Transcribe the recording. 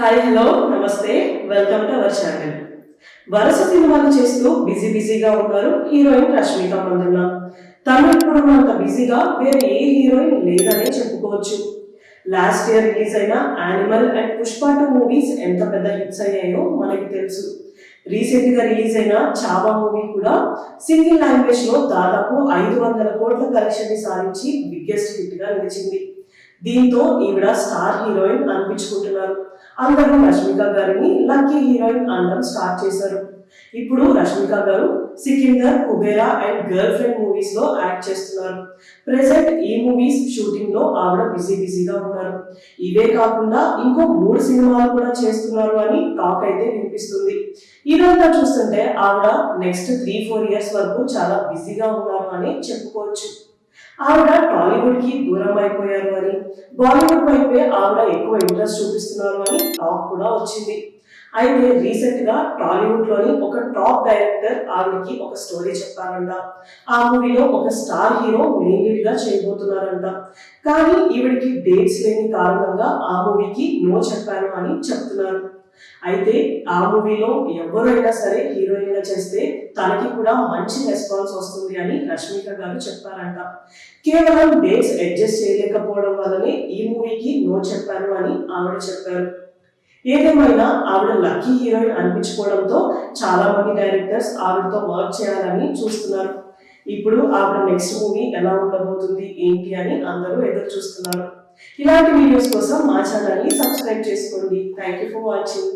Hi hello నమస్తే welcome to our channel. వరుస సినిమాలు చేస్తూ బిజీగా ఉన్నారు హీరోయిన్ రష్మిక మందన్న. తను ఇప్పుడు అంత బిజీగా వేరే ఏ హీరోయిన్ లేదనే చెప్పుకోవచ్చు. లాస్ట్ ఇయర్ రిలీజ్ అయిన యానిమల్ అండ్ పుష్ప 2 మూవీస్ ఎంత పెద్ద హిట్స్ అయ్యాయో మనకి తెలుసు. రీసెంట్ గా రిలీజ్ అయిన చావా మూవీ కూడా సింగిల్ లాంగ్వేజ్ లో దాదాపు 500 కోట్ల కలెక్షన్ ని సాధించి బిగ్గెస్ట్ హిట్ గా నిలిచింది. దీంతో ఈవిడ స్టార్ హీరోయిన్ అనిపించుకుంటున్నారు. అందరూ రష్మిక గారిని లక్కీ హీరోయిన్ అనడం స్టార్ట్ చేశారు. ఇప్పుడు రష్మిక గారు Sikandar, Kubera and girl friend movies లో యాక్ట్ చేస్తున్నారు. ప్రెసెంట్ ఈ మూవీస్ షూటింగ్ లో ఆవిడ బిజీగా ఉన్నారు. ఇవే కాకుండా ఇంకో 3 సినిమాలు కూడా చేస్తున్నారు అని టాక్ అయితే వినిపిస్తుంది. ఇదంతా చూస్తుంటే ఆవిడ నెక్స్ట్ 3-4 ఇయర్స్ వరకు చాలా బిజీగా ఉన్నారు అని చెప్పుకోవచ్చు. ఆవిడ టాలీవుడ్ కి దూరం అయిపోయారు అని, బాలీవుడ్ వైపే ఆవిడ ఎక్కువ ఇంట్రెస్ట్ చూపిస్తున్నారు అని టాక్ కూడా వచ్చింది. అయితే రీసెంట్ గా టాలీవుడ్ లోని ఒక టాప్ డైరెక్టర్ ఆవిడకి ఒక స్టోరీ చెప్పారంట. ఆ మూవీలో ఒక స్టార్ హీరో మెయిన్ లీడ్ గా చేయబోతున్నారంట. కానీ ఈవిడికి డేట్స్ లేని కారణంగా ఆ మూవీకి నో చెప్పాను అని చెప్తున్నారు. అయితే ఆ మూవీలో ఎవరైనా సరే హీరోయిన్ గా చేస్తే తనకి కూడా మంచి రెస్పాన్స్ వస్తుంది అని రష్మిక గారు చెప్పారంట. కేవలం డేట్స్ అడ్జస్ట్ చేయలేకపోవడం వల్లనే ఈ మూవీకి నో చెప్పాను అని ఆవిడ చెప్పారు. ఏదేమైనా ఆవిడ లక్కీ హీరోయిన్ అనిపించుకోవడంతో చాలా మంది డైరెక్టర్స్ ఆవిడతో వర్క్ చేయాలని చూస్తున్నారు. ఇప్పుడు ఆవిడ నెక్స్ట్ మూవీ ఎలా ఉండబోతుంది ఏంటి అని అందరూ ఎదురు చూస్తున్నారు. ఇలాంటి వీడియోస్ కోసం మా ఛానల్ ని సబ్స్క్రైబ్ చేసుకోండి. Thank you for watching.